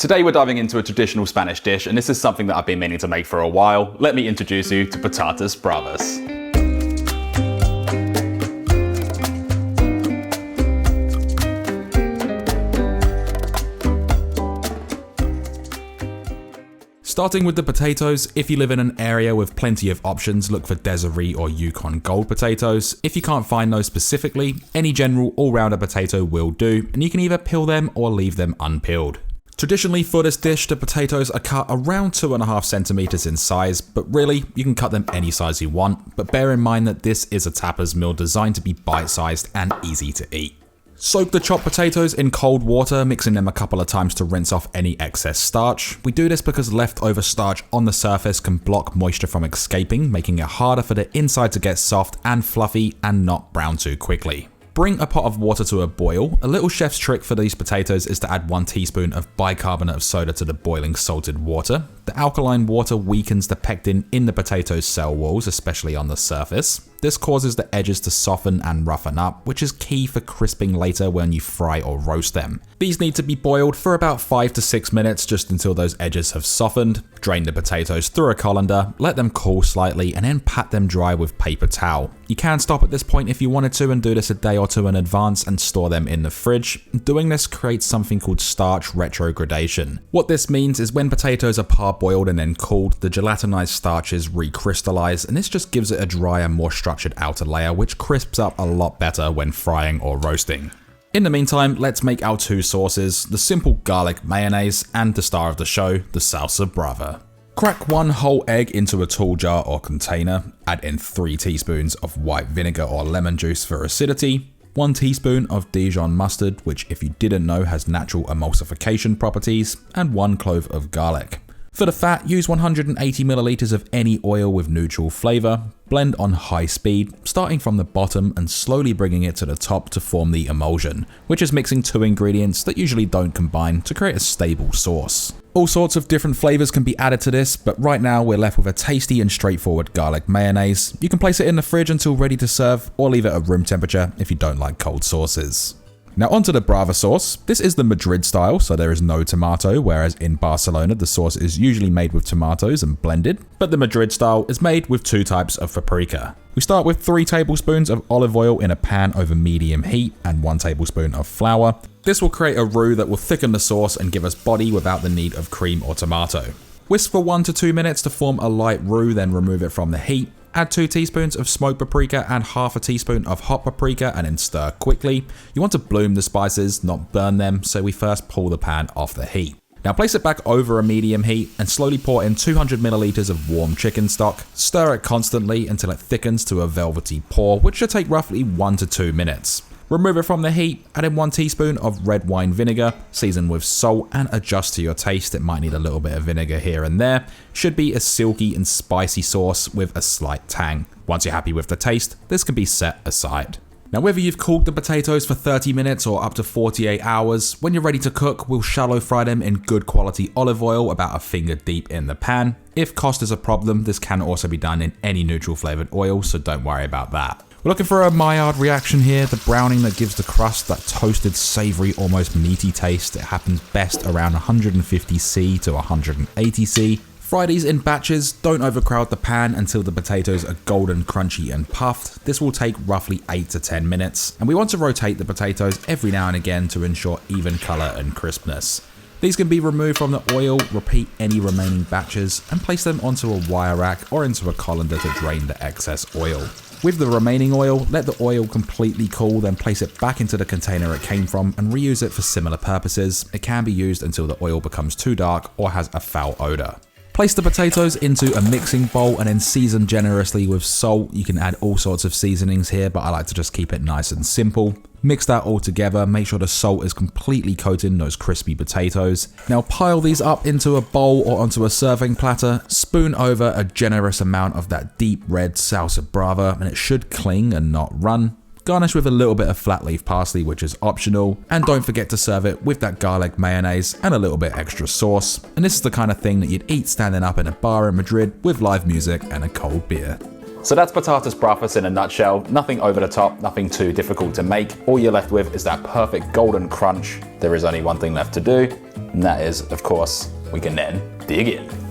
Today we're diving into a traditional Spanish dish, and this is something that I've been meaning to make for a while. Let me introduce you to patatas bravas. Starting with the potatoes, if you live in an area with plenty of options, look for Desiree or Yukon Gold potatoes. If you can't find those specifically, any general all-rounder potato will do, and you can either peel them or leave them unpeeled. Traditionally for this dish, the potatoes are cut around 2.5 centimeters in size, but really, you can cut them any size you want, but bear in mind that this is a tapas meal designed to be bite-sized and easy to eat. Soak the chopped potatoes in cold water, mixing them a couple of times to rinse off any excess starch. We do this because leftover starch on the surface can block moisture from escaping, making it harder for the inside to get soft and fluffy and not brown too quickly. Bring a pot of water to a boil. A little chef's trick for these potatoes is to add 1 teaspoon of bicarbonate of soda to the boiling salted water. The alkaline water weakens the pectin in the potato's cell walls, especially on the surface. This causes the edges to soften and roughen up, which is key for crisping later when you fry or roast them. These need to be boiled for about 5 to 6 minutes just until those edges have softened. Drain the potatoes through a colander, let them cool slightly, and then pat them dry with paper towel. You can stop at this point if you wanted to and do this a day or two in advance and store them in the fridge. Doing this creates something called starch retrogradation. What this means is when potatoes are parboiled and then cooled, the gelatinized starches recrystallize, and this just gives it a drier, more structured outer layer, which crisps up a lot better when frying or roasting. In the meantime, let's make our 2 sauces, the simple garlic mayonnaise and the star of the show, the salsa brava. Crack 1 whole egg into a tall jar or container, add in 3 teaspoons of white vinegar or lemon juice for acidity, 1 teaspoon of Dijon mustard, which if you didn't know has natural emulsification properties, and 1 clove of garlic. For the fat, use 180 milliliters of any oil with neutral flavor. Blend on high speed, starting from the bottom and slowly bringing it to the top to form the emulsion, which is mixing 2 ingredients that usually don't combine to create a stable sauce. All sorts of different flavors can be added to this, but right now we're left with a tasty and straightforward garlic mayonnaise. You can place it in the fridge until ready to serve, or leave it at room temperature if you don't like cold sauces. Now onto the brava sauce. This is the Madrid style, so there is no tomato, whereas in Barcelona the sauce is usually made with tomatoes and blended, but the Madrid style is made with 2 types of paprika. We start with 3 tablespoons of olive oil in a pan over medium heat and 1 tablespoon of flour. This will create a roux that will thicken the sauce and give us body without the need of cream or tomato. Whisk for 1 to 2 minutes to form a light roux, then remove it from the heat. Add 2 teaspoons of smoked paprika and half a teaspoon of hot paprika and then stir quickly. You want to bloom the spices, not burn them, so we first pull the pan off the heat. Now place it back over a medium heat and slowly pour in 200 milliliters of warm chicken stock. Stir it constantly until it thickens to a velvety pour, which should take roughly 1 to 2 minutes. Remove it from the heat, add in 1 teaspoon of red wine vinegar, season with salt and adjust to your taste. It might need a little bit of vinegar here and there. Should be a silky and spicy sauce with a slight tang. Once you're happy with the taste, this can be set aside. Now whether you've cooked the potatoes for 30 minutes or up to 48 hours, when you're ready to cook, we'll shallow fry them in good quality olive oil about a finger deep in the pan. If cost is a problem, this can also be done in any neutral flavored oil, so don't worry about that. We're looking for a Maillard reaction here, the browning that gives the crust that toasted, savory, almost meaty taste. It happens best around 150°C to 180°C. Fry these in batches, don't overcrowd the pan until the potatoes are golden, crunchy and puffed. This will take roughly 8 to 10 minutes, and we want to rotate the potatoes every now and again to ensure even color and crispness. These can be removed from the oil, repeat any remaining batches, and place them onto a wire rack or into a colander to drain the excess oil. With the remaining oil, let the oil completely cool, then place it back into the container it came from and reuse it for similar purposes. It can be used until the oil becomes too dark or has a foul odor. Place the potatoes into a mixing bowl and then season generously with salt. You can add all sorts of seasonings here, but I like to just keep it nice and simple. Mix that all together, make sure the salt is completely coating those crispy potatoes. Now pile these up into a bowl or onto a serving platter, spoon over a generous amount of that deep red salsa brava, and it should cling and not run. Garnish with a little bit of flat leaf parsley, which is optional, and don't forget to serve it with that garlic mayonnaise and a little bit extra sauce. And this is the kind of thing that you'd eat standing up in a bar in Madrid with live music and a cold beer. So that's patatas bravas in a nutshell. Nothing over the top, nothing too difficult to make. All you're left with is that perfect golden crunch. There is only one thing left to do. And that is, of course, we can then dig in.